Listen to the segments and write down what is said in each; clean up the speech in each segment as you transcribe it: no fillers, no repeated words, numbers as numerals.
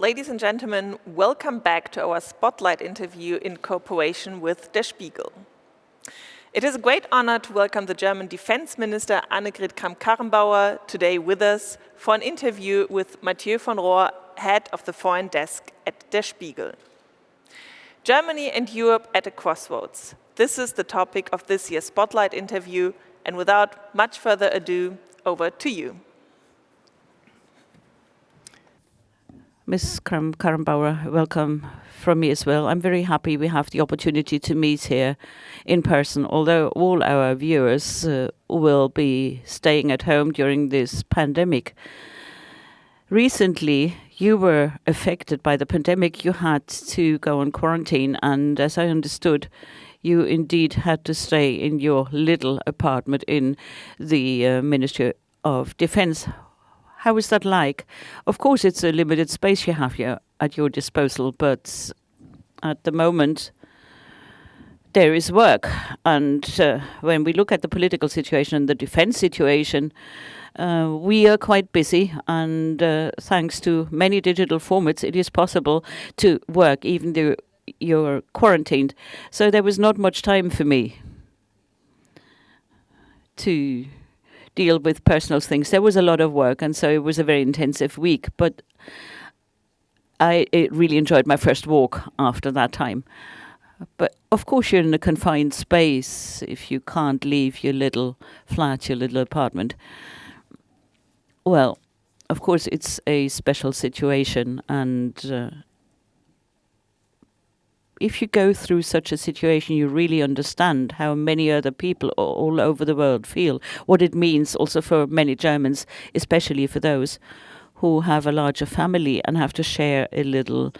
Ladies and gentlemen, welcome back to our Spotlight interview in cooperation with Der Spiegel. It is a great honor to welcome the German Defense Minister Annegret Kramp-Karrenbauer today with us for an interview with Mathieu von Rohr, head of the foreign desk at Der Spiegel. Germany and Europe at a crossroads. This is the topic of this year's Spotlight interview, and without much further ado, over to you. Ms. Kramp-Karrenbauer, welcome from me as well. I'm very happy we have the opportunity to meet here in person, although all our viewers will be staying at home during this pandemic. Recently, you were affected by the pandemic. You had to go on quarantine, and as I understood, you indeed had to stay in your little apartment in the Ministry of Defense. How is that like? Of course, it's a limited space you have here at your disposal, but at the moment, there is work. And when we look at the political situation and the defense situation, we are quite busy. And thanks to many digital formats, it is possible to work even though you're quarantined. So there was not much time for me to deal with personal things. There was a lot of work, and so it was a very intensive week, but I really enjoyed my first walk after that time. But of course you're in a confined space if you can't leave your little flat, your little apartment. Well, of course it's a special situation, and if you go through such a situation, you really understand how many other people all over the world feel, what it means also for many Germans, especially for those who have a larger family and have to share a little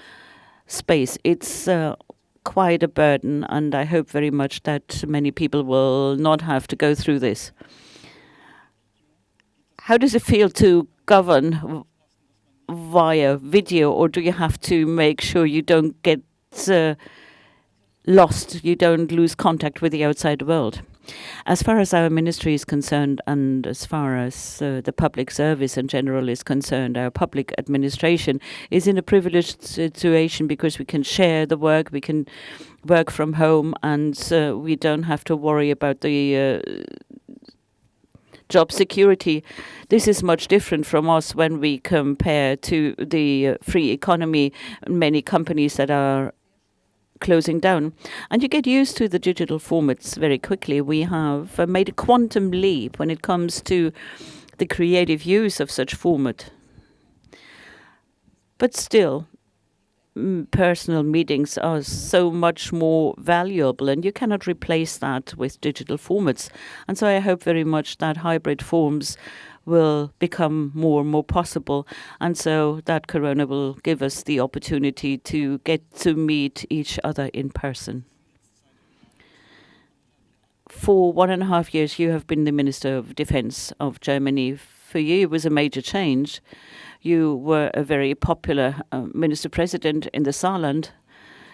space. It's quite a burden, and I hope very much that many people will not have to go through this. How does it feel to govern via video, or do you have to make sure you don't get lost, you don't lose contact with the outside world? As far as our ministry is concerned, and as far as the public service in general is concerned, our public administration is in a privileged situation because we can share the work, we can work from home, and we don't have to worry about the job security. This is much different from us when we compare to the free economy, many companies that are closing down. And you get used to the digital formats very quickly. We have made a quantum leap when it comes to the creative use of such format. But still, personal meetings are so much more valuable, and you cannot replace that with digital formats. And so I hope very much that hybrid forms will become more and more possible, and so that Corona will give us the opportunity to get to meet each other in person. For 1.5 years, you have been the Minister of Defense of Germany. For you, it was a major change. You were a very popular Minister-President in the Saarland.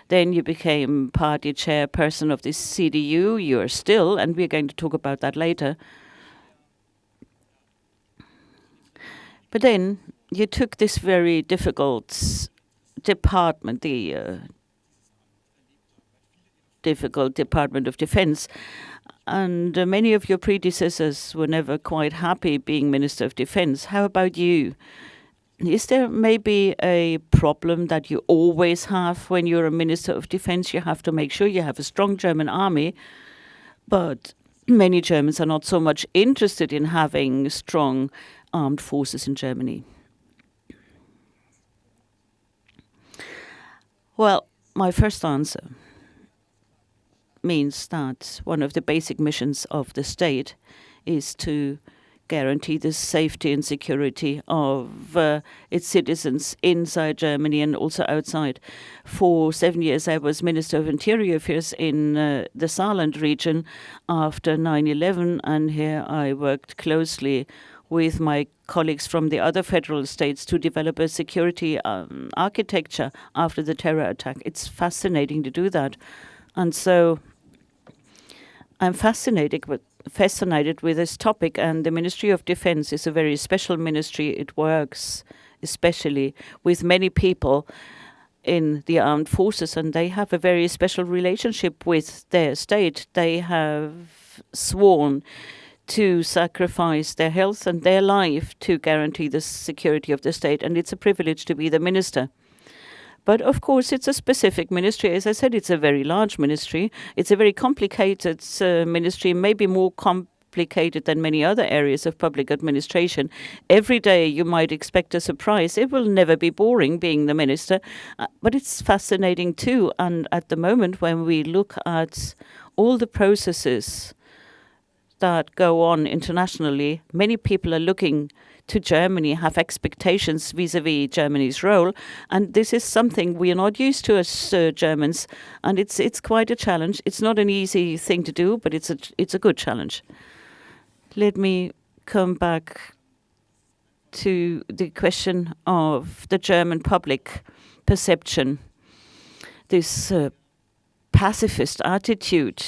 Then you became party chairperson of the CDU. You are still, and we're going to talk about that later. But then you took this very difficult department, the difficult Department of Defense, and many of your predecessors were never quite happy being Minister of Defense. How about you? Is there maybe a problem that you always have when you're a Minister of Defense? You have to make sure you have a strong German army, but many Germans are not so much interested in having strong armed forces in Germany. Well, my first answer means that one of the basic missions of the state is to guarantee the safety and security of its citizens inside Germany and also outside. For 7 years, I was Minister of Interior Affairs in the Saarland region after 9/11, and here I worked closely with my colleagues from the other federal states to develop a security architecture after the terror attack. It's fascinating to do that. And so I'm fascinated with this topic, and the Ministry of Defense is a very special ministry. It works especially with many people in the armed forces, and they have a very special relationship with their state. They have sworn to sacrifice their health and their life to guarantee the security of the state, and it's a privilege to be the minister. But of course, it's a specific ministry. As I said, it's a very large ministry. It's a very complicated ministry, maybe more complicated than many other areas of public administration. Every day you might expect a surprise. It will never be boring being the minister, but it's fascinating too. And at the moment, when we look at all the processes that go on internationally, many people are looking to Germany, have expectations vis-à-vis Germany's role, and this is something we are not used to as Germans, and it's quite a challenge. It's not an easy thing to do, but it's a good challenge. Let me come back to the question of the German public perception. This pacifist attitude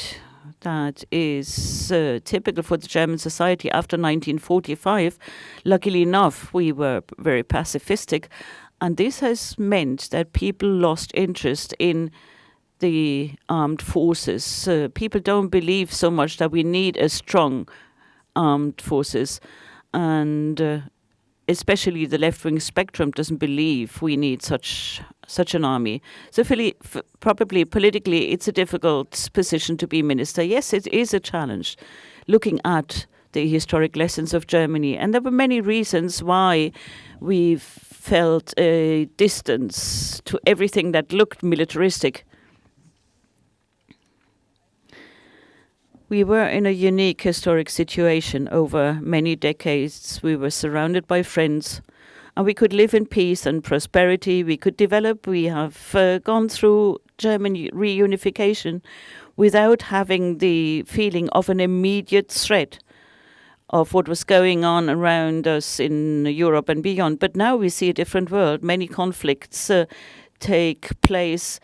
that is typical for the German society after 1945. Luckily enough, we were very pacifistic, and this has meant that people lost interest in the armed forces. People don't believe so much that we need a strong armed forces, and especially the left-wing spectrum doesn't believe we need such an army. So probably politically, it's a difficult position to be minister. Yes, it is a challenge, looking at the historic lessons of Germany. And there were many reasons why we felt a distance to everything that looked militaristic. We were in a unique historic situation. Over many decades, we were surrounded by friends, and we could live in peace and prosperity. We could develop. We have gone through German reunification without having the feeling of an immediate threat of what was going on around us in Europe and beyond. But now we see a different world. Many conflicts take place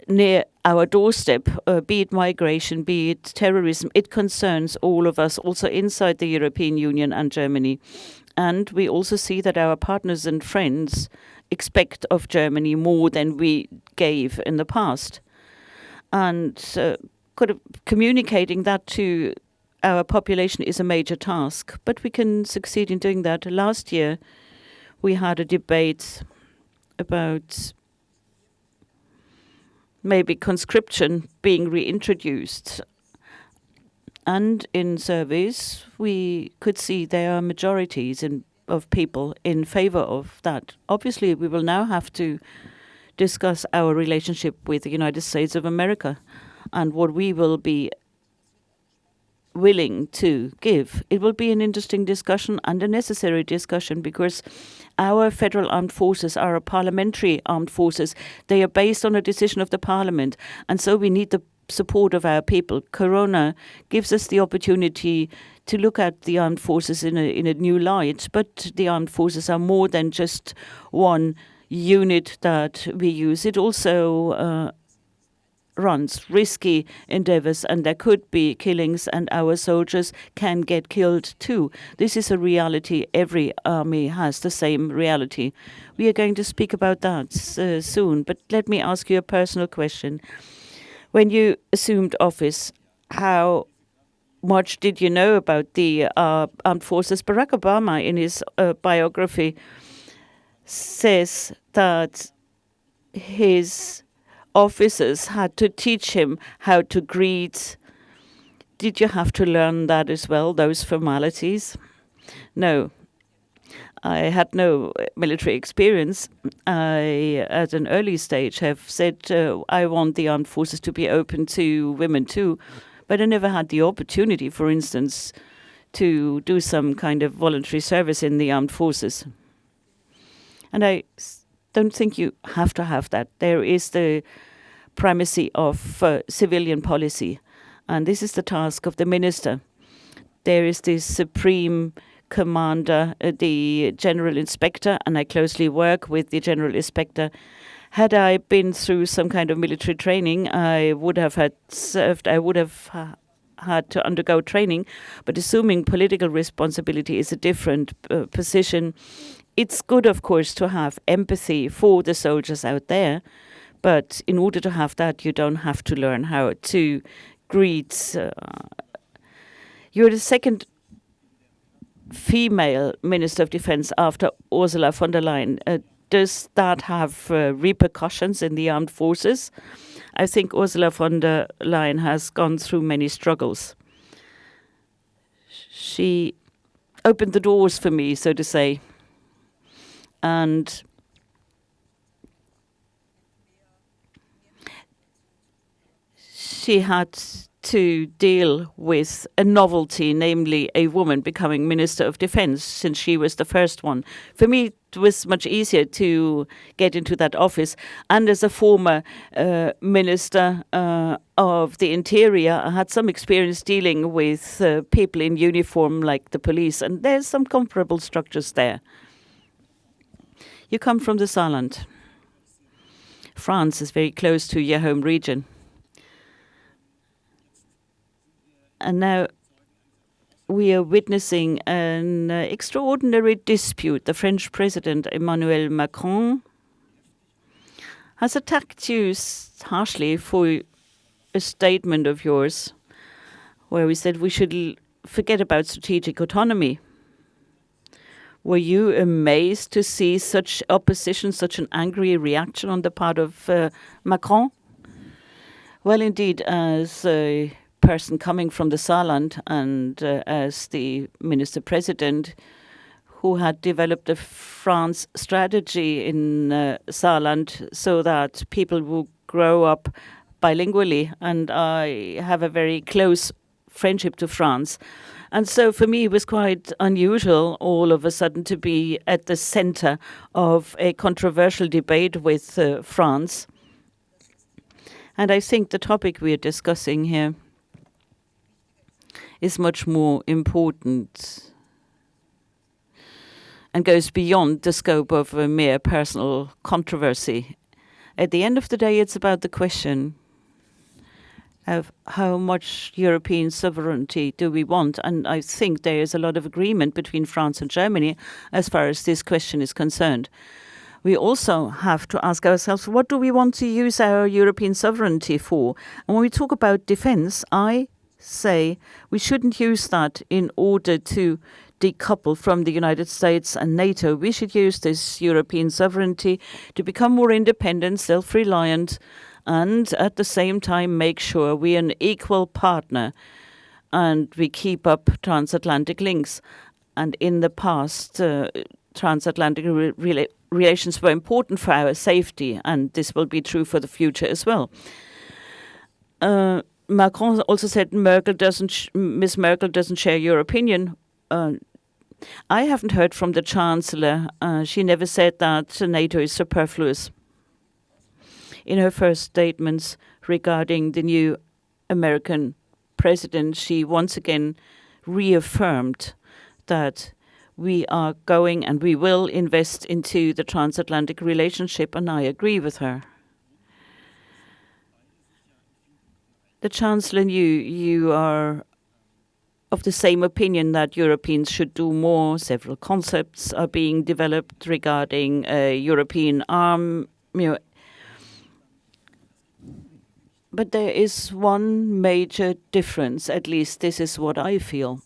near our doorstep, be it migration, be it terrorism. It concerns all of us, also inside the European Union and Germany. And we also see that our partners and friends expect of Germany more than we gave in the past. And communicating that to our population is a major task, but we can succeed in doing that. Last year, we had a debate about maybe conscription being reintroduced. And in surveys, we could see there are majorities of people in favor of that. Obviously, we will now have to discuss our relationship with the United States of America and what we will be willing to give. It will be an interesting discussion and a necessary discussion, because our federal armed forces are a parliamentary armed forces. They are based on a decision of the parliament, and so we need the support of our people. Corona gives us the opportunity to look at the armed forces in a new light, but the armed forces are more than just one unit that we use. It also runs risky endeavors, and there could be killings, and our soldiers can get killed too. This is a reality. Every army has the same reality. We are going to speak about that soon, but let me ask you a personal question. When you assumed office, how much did you know about the armed forces? Barack Obama, in his biography, says that his officers had to teach him how to greet. Did you have to learn that as well, those formalities? No. I had no military experience. I, at an early stage, have said I want the armed forces to be open to women too, but I never had the opportunity, for instance, to do some kind of voluntary service in the armed forces. And I don't think you have to have that. There is the primacy of civilian policy, and this is the task of the minister. There is the supreme commander, the general inspector, and I closely work with the general inspector. Had I been through some kind of military training, I would have had to undergo training, but assuming political responsibility is a different position. It's good, of course, to have empathy for the soldiers out there, but in order to have that, you don't have to learn how to greet. You're the second female Minister of Defense after Ursula von der Leyen. Does that have repercussions in the armed forces? I think Ursula von der Leyen has gone through many struggles. She opened the doors for me, so to say. And she had to deal with a novelty, namely a woman becoming Minister of Defense, since she was the first one. For me, it was much easier to get into that office. And as a former Minister of the Interior, I had some experience dealing with people in uniform like the police, and there's some comparable structures there. You come from the Saarland. France is very close to your home region. And now we are witnessing an extraordinary dispute. The French President Emmanuel Macron has attacked you harshly for a statement of yours where we said we should forget about strategic autonomy. Were you amazed to see such opposition, such an angry reaction on the part of Macron? Well, indeed, as a person coming from the Saarland and as the Minister President who had developed a France strategy in Saarland so that people will grow up bilingually, and I have a very close friendship to France. And so for me, it was quite unusual all of a sudden to be at the center of a controversial debate with France. And I think the topic we are discussing here is much more important and goes beyond the scope of a mere personal controversy. At the end of the day, it's about the question of how much European sovereignty do we want? And I think there is a lot of agreement between France and Germany as far as this question is concerned. We also have to ask ourselves, what do we want to use our European sovereignty for? And when we talk about defense, I say we shouldn't use that in order to decouple from the United States and NATO. We should use this European sovereignty to become more independent, self-reliant, and at the same time make sure we're an equal partner and we keep up transatlantic links. And in the past, transatlantic relations were important for our safety, and this will be true for the future as well. Macron also said Miss Merkel doesn't share your opinion. I haven't heard from the Chancellor. She never said that NATO is superfluous. In her first statements regarding the new American president, she once again reaffirmed that we are going and we will invest into the transatlantic relationship, and I agree with her. The Chancellor and you are of the same opinion that Europeans should do more. Several concepts are being developed regarding a European arm. But there is one major difference, at least this is what I feel.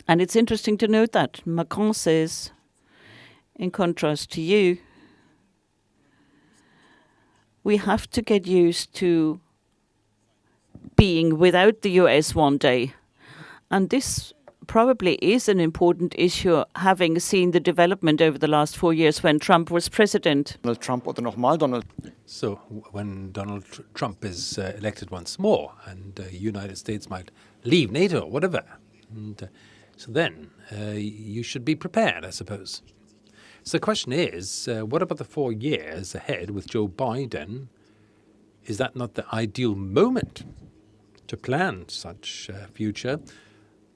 And it's interesting to note that Macron says, in contrast to you, we have to get used to being without the US one day. And this probably is an important issue, having seen the development over the last 4 years when Trump was president. Donald Trump oder nochmal Donald. So when Donald Trump is elected once more, and the United States might leave NATO or whatever, and so then you should be prepared, I suppose. So the question is, what about the 4 years ahead with Joe Biden? Is that not the ideal moment to plan such a future?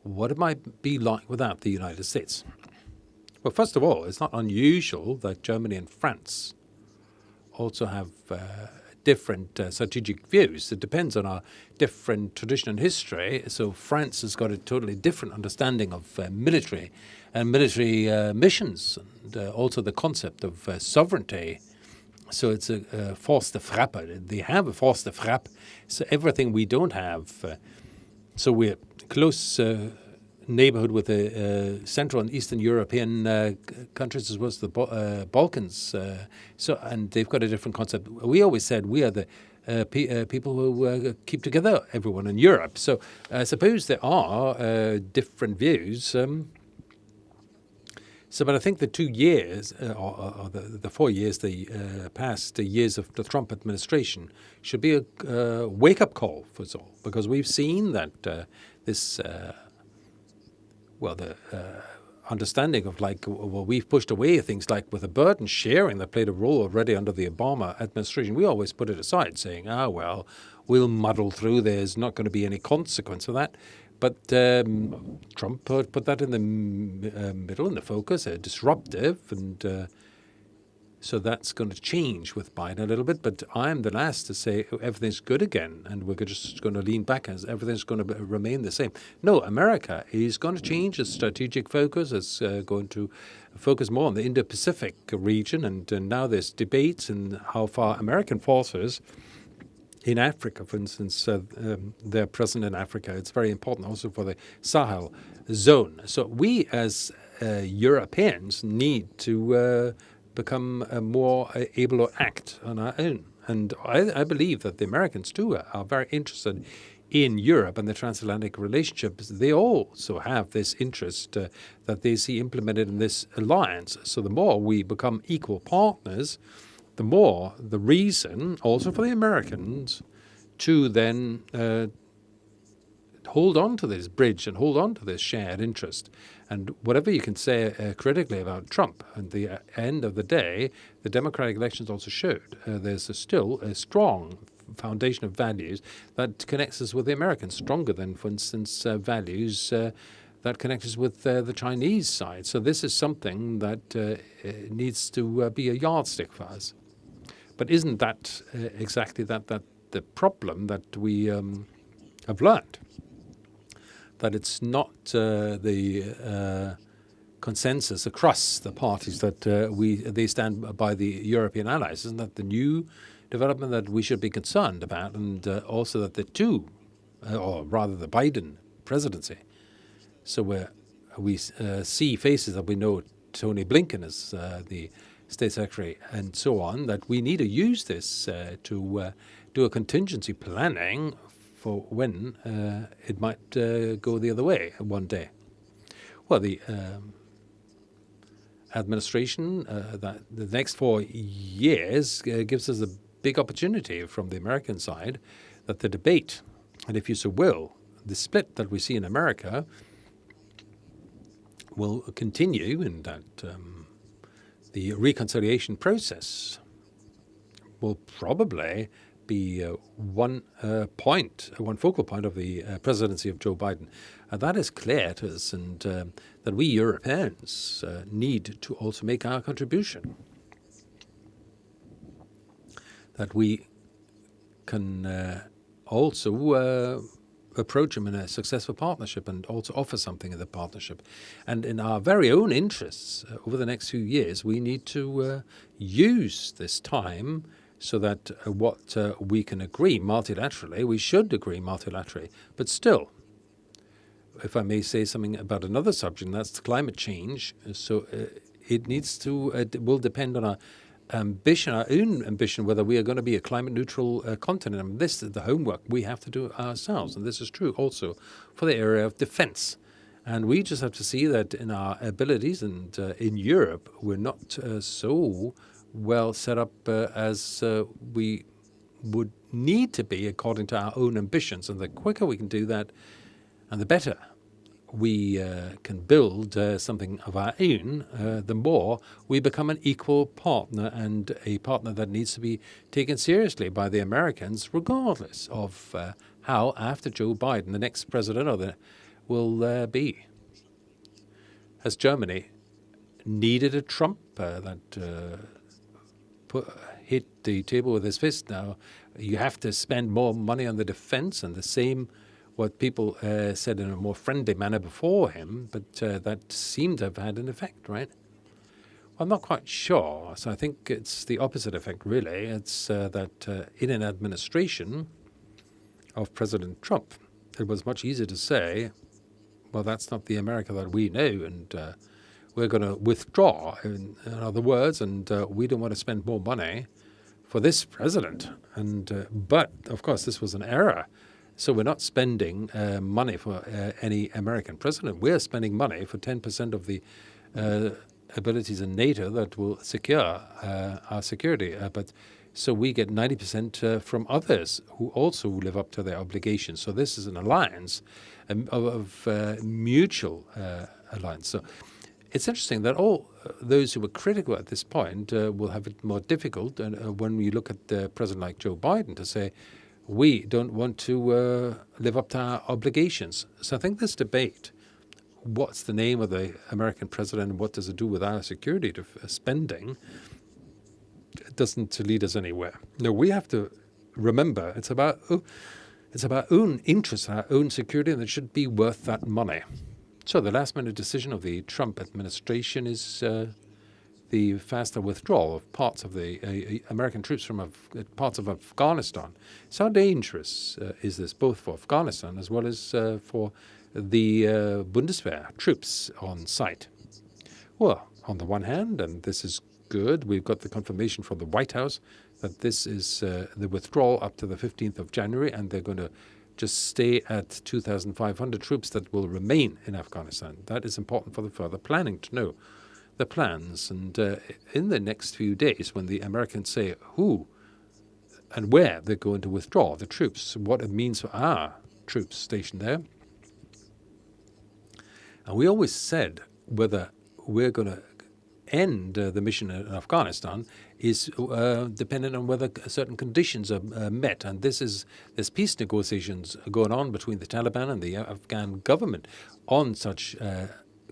What it might be like without the United States? Well, first of all, it's not unusual that Germany and France also have different strategic views. It depends on our different tradition and history. So France has got a totally different understanding of military and military missions, and also the concept of sovereignty. So it's a force de frappe. They have a force de frappe. So everything we don't have. So we're close neighborhood with the Central and Eastern European countries as well as the Balkans. And they've got a different concept. We always said we are the people who keep together everyone in Europe. So I suppose there are different views. But I think the 2 years, or the 4 years, the past years of the Trump administration should be a wake-up call for us all, because we've seen that the understanding of we've pushed away things like with the burden sharing that played a role already under the Obama administration. We always put it aside, saying, we'll muddle through. There's not going to be any consequence of that. But Trump put that in the middle, in the focus, disruptive, and so that's going to change with Biden a little bit. But I'm the last to say everything's good again, and we're just going to lean back as everything's going to remain the same. No, America is going to change its strategic focus. It's going to focus more on the Indo-Pacific region, and now there's debates in how far American forces in Africa, for instance, they're present in Africa. It's very important also for the Sahel zone. So we as Europeans need to become more able to act on our own. And I believe that the Americans too are very interested in Europe and the transatlantic relationships. They also have this interest that they see implemented in this alliance. So the more we become equal partners, the more the reason also for the Americans to then hold on to this bridge and hold on to this shared interest. And whatever you can say critically about Trump, at the end of the day, the Democratic elections also showed there's still a strong foundation of values that connects us with the Americans, stronger than, for instance, values that connect us with the Chinese side. So this is something that needs to be a yardstick for us. But isn't that exactly that the problem that we have learned? That it's not the consensus across the parties that they stand by the European allies. Isn't that the new development that we should be concerned about? And also that the the Biden presidency. So we see faces that we know, Tony Blinken as the State Secretary and so on, that we need to use this to do a contingency planning for when it might go the other way one day. Well, the administration, that the next 4 years gives us a big opportunity from the American side that the debate, and if you so will, the split that we see in America will continue, in that the reconciliation process will probably be one focal point of the presidency of Joe Biden. That is clear to us, and that we Europeans need to also make our contribution. That we can also approach them in a successful partnership and also offer something in the partnership. And in our very own interests, over the next few years, we need to use this time so that what we can agree multilaterally, we should agree multilaterally. But still, if I may say something about another subject, and that's climate change. So it will depend on our ambition, our own ambition, whether we are going to be a climate neutral continent. And this is the homework we have to do ourselves. And this is true also for the area of defense. And we just have to see that in our abilities, and in Europe, we're not so well set up as we would need to be according to our own ambitions. And the quicker we can do that, and the better we can build something of our own, the more we become an equal partner, and a partner that needs to be taken seriously by the Americans, regardless of how, after Joe Biden, the next president will be. Has Germany needed a Trump that hit the table with his fist. Now, you have to spend more money on the defense, and the same what people said in a more friendly manner before him, but that seemed to have had an effect, right? I'm not quite sure. So I think it's the opposite effect, really. It's that in an administration of President Trump, it was much easier to say, well, that's not the America that we know, and we're going to withdraw, in other words, and we don't want to spend more money for this president. And but, of course, this was an error. So we're not spending money for any American president. We're spending money for 10% of the abilities in NATO that will secure our security. But so we get 90% from others who also live up to their obligations. So this is an alliance of mutual alliance. So it's interesting that all those who were critical at this point will have it more difficult when we look at the president like Joe Biden to say, we don't want to live up to our obligations. So I think this debate, what's the name of the American president and what does it do with our security spending, doesn't lead us anywhere. No, we have to remember it's about our own interests, our own security, and it should be worth that money. So the last-minute decision of the Trump administration is the faster withdrawal of parts of the American troops from parts of Afghanistan. So how dangerous is this, both for Afghanistan as well as for the Bundeswehr troops on site? Well, on the one hand, and this is good, we've got the confirmation from the White House that this is the withdrawal up to the 15th of January, and they're going to just stay at 2,500 troops that will remain in Afghanistan. That is important for the further planning to know the plans. And in the next few days, when the Americans say who and where they're going to withdraw the troops, what it means for our troops stationed there. And we always said whether we're going to end the mission in Afghanistan is dependent on whether certain conditions are met. And there's peace negotiations going on between the Taliban and the Afghan government on such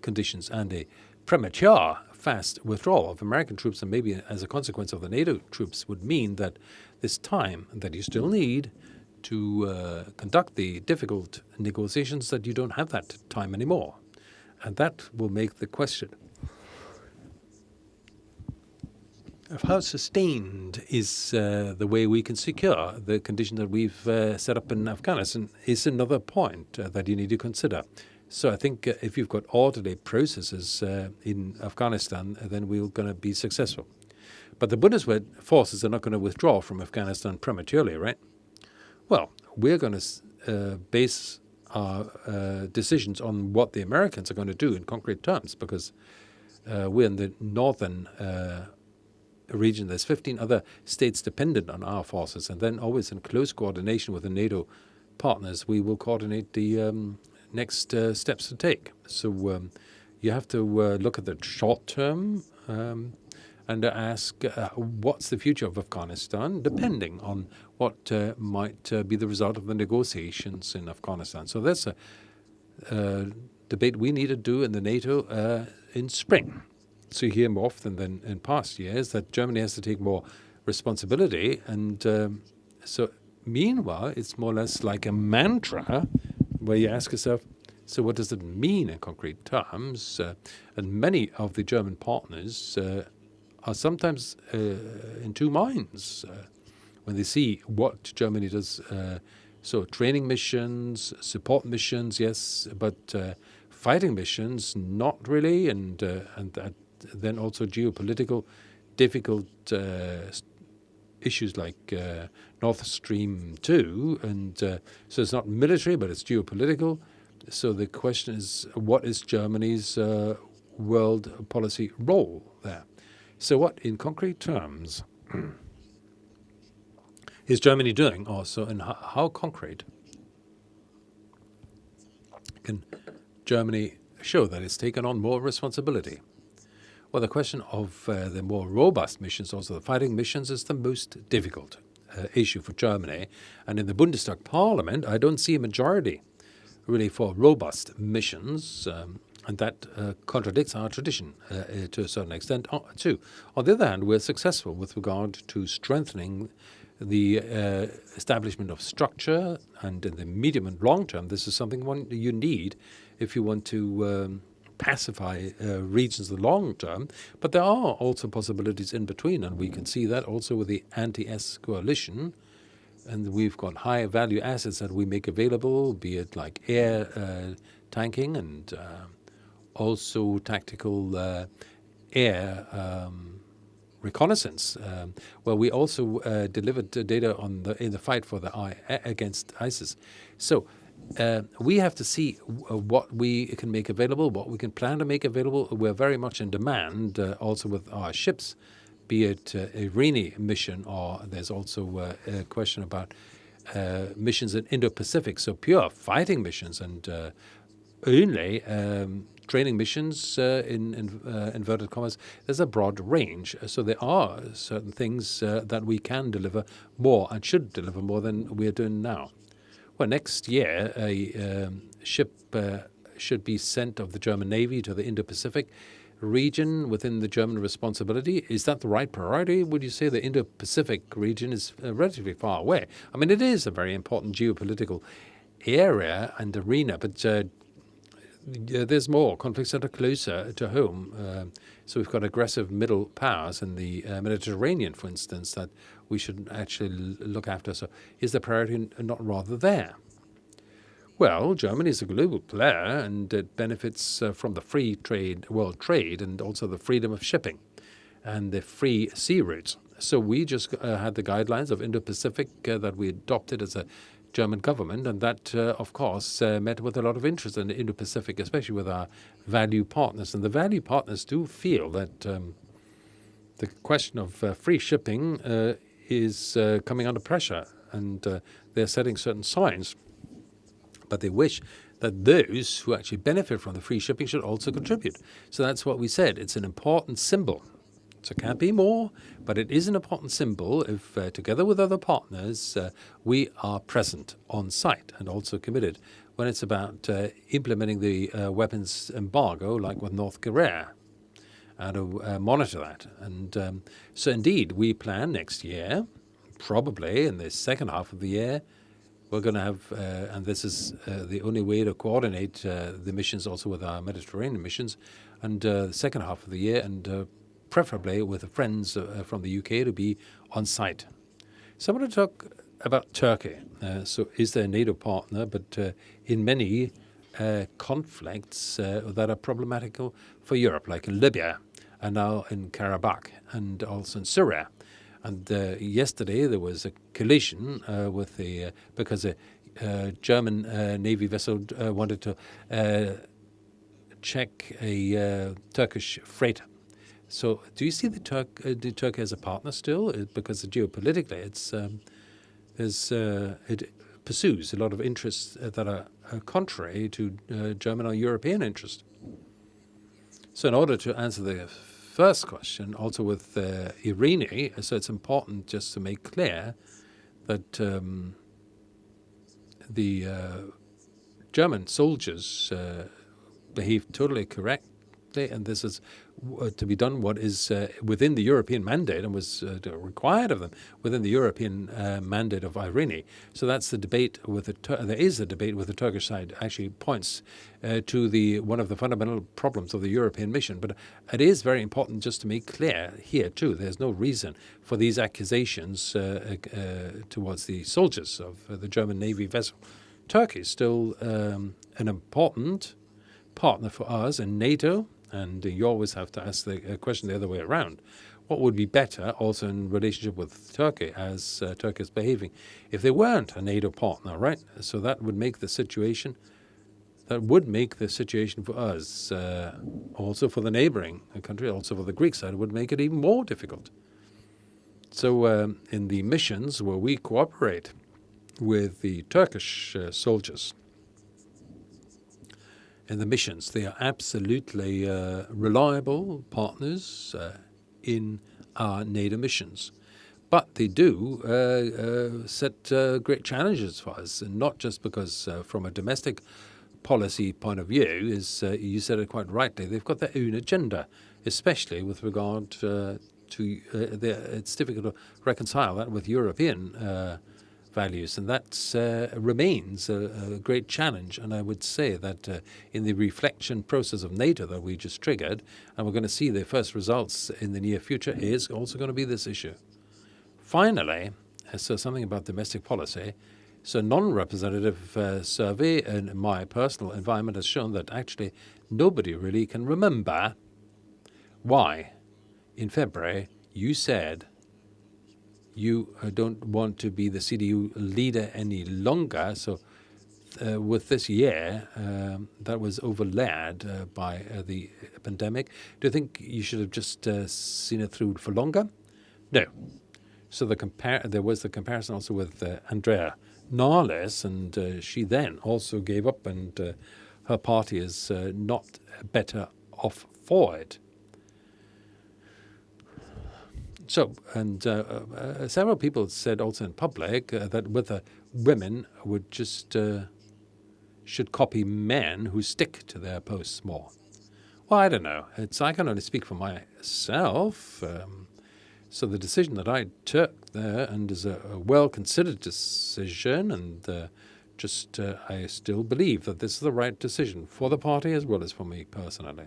conditions, and a premature fast withdrawal of American troops, and maybe as a consequence of the NATO troops, would mean that this time that you still need to conduct the difficult negotiations, that you don't have that time anymore. And that will make the question of how sustained is the way we can secure the condition that we've set up in Afghanistan is another point that you need to consider. So I think if you've got orderly processes in Afghanistan, then we're going to be successful. But the Bundeswehr forces are not going to withdraw from Afghanistan prematurely, right? Well, we're going to base our decisions on what the Americans are going to do in concrete terms, because we're in the northern region. There's 15 other states dependent on our forces, and then always in close coordination with the NATO partners, we will coordinate the next steps to take. So you have to look at the short term and ask what's the future of Afghanistan, depending on what might be the result of the negotiations in Afghanistan. So that's a debate we need to do in the NATO in spring. So you hear more often than in past years that Germany has to take more responsibility. And so meanwhile, it's more or less like a mantra where you ask yourself, so what does it mean in concrete terms? And many of the German partners are sometimes in two minds when they see what Germany does. So training missions, support missions, yes, but fighting missions, not really, and then also geopolitical difficult issues like Nord Stream 2, and so it's not military, but it's geopolitical. So the question is, what is Germany's world policy role there? So what, in concrete terms, is Germany doing also, and how concrete can Germany show that it's taken on more responsibility? Well, the question of the more robust missions, also the fighting missions, is the most difficult issue for Germany. And in the Bundestag parliament, I don't see a majority really for robust missions. And that contradicts our tradition to a certain extent, too. On the other hand, we're successful with regard to strengthening the establishment of structure, and in the medium and long term, this is something you need if you want to pacify regions in the long term. But there are also possibilities in between, and we can see that also with the anti-S coalition. And we've got high value assets that we make available, be it like air tanking and also tactical air reconnaissance, where we also delivered data in the fight for against ISIS. So we have to see what we can make available, what we can plan to make available. We're very much in demand also with our ships, be it a Irene mission, or there's also a question about missions in Indo-Pacific, so pure fighting missions, and only training missions in inverted commas. There's a broad range. So there are certain things that we can deliver more and should deliver more than we're doing now. Well, next year, a ship should be sent of the German Navy to the Indo-Pacific region within the German responsibility. Is that the right priority? Would you say the Indo-Pacific region is relatively far away? I mean, it is a very important geopolitical area and arena, but there's more conflicts that are closer to home. So we've got aggressive middle powers in the Mediterranean, for instance, that we should actually look after. So is the priority not rather there? Well, Germany is a global player, and it benefits from the free world trade, and also the freedom of shipping and the free sea routes. So we just had the guidelines of Indo-Pacific that we adopted as a German government, and that, of course, met with a lot of interest in the Indo-Pacific, especially with our value partners. And the value partners do feel that the question of free shipping is coming under pressure, and they're setting certain signs. But they wish that those who actually benefit from the free shipping should also contribute. So that's what we said. It's an important symbol. So it can't be more, but it is an important symbol if, together with other partners, we are present on site and also committed when it's about implementing the weapons embargo, like with North Korea, and to monitor that. And so indeed, we plan next year, probably in the second half of the year, we're going to have, and this is the only way to coordinate the missions also with our Mediterranean missions, and the second half of the year, and preferably with the friends from the UK to be on site. So I want to talk about Turkey. So is there a NATO partner, but in many conflicts that are problematical for Europe, like in Libya, and now in Karabakh, and also in Syria. And yesterday there was a collision because a German Navy vessel wanted to check a Turkish freighter. So do you see Turkey as a partner still? Because geopolitically, it pursues a lot of interests that are contrary to German or European interest. So in order to answer the first question, also with Irene, so it's important just to make clear that the German soldiers behave totally correctly, and this is to be done what is within the European mandate and was required of them within the European mandate of Irene. So that's the debate with there is a debate with the Turkish side. Actually points to one of the fundamental problems of the European mission. But it is very important just to make clear here too. There's no reason for these accusations towards the soldiers of the German Navy vessel. Turkey is still an important partner for us in NATO. And you always have to ask the question the other way around. What would be better also in relationship with Turkey as Turkey is behaving if they weren't a NATO partner, right? So that would make the situation for us, also for the neighboring country, also for the Greek side, it would make it even more difficult. So in the missions where we cooperate with the Turkish soldiers, in the missions, they are absolutely reliable partners in our NATO missions. But they do set great challenges for us, and not just because from a domestic policy point of view is, you said it quite rightly, they've got their own agenda, especially with regard it's difficult to reconcile that with European values, and that remains a great challenge. And I would say that in the reflection process of NATO that we just triggered, and we're going to see the first results in the near future, is also going to be this issue. Finally, so something about domestic policy. So a non-representative survey in my personal environment has shown that actually nobody really can remember why in February you said you don't want to be the CDU leader any longer. So with this year that was overlaid by the pandemic, do you think you should have just seen it through for longer? No. So there was the comparison also with Andrea Nahles, and she then also gave up, and her party is not better off for it. So, and several people said also in public that whether women would just should copy men who stick to their posts more. Well, I don't know. I can only speak for myself. So the decision that I took there, and is a well-considered decision, and I still believe that this is the right decision for the party as well as for me personally.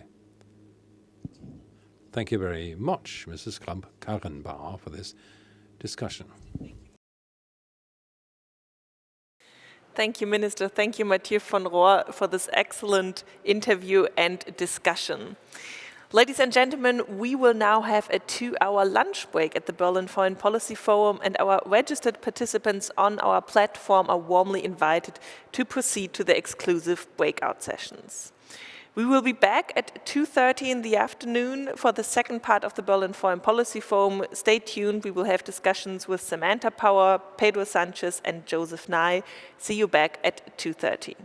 Thank you very much, Mrs. Kramp-Karrenbauer, for this discussion. Thank you, Minister. Thank you, Mathieu von Rohr, for this excellent interview and discussion. Ladies and gentlemen, we will now have a 2-hour lunch break at the Berlin Foreign Policy Forum, and our registered participants on our platform are warmly invited to proceed to the exclusive breakout sessions. We will be back at 2:30 in the afternoon for the second part of the Berlin Foreign Policy Forum. Stay tuned. We will have discussions with Samantha Power, Pedro Sanchez, and Joseph Nye. See you back at 2:30.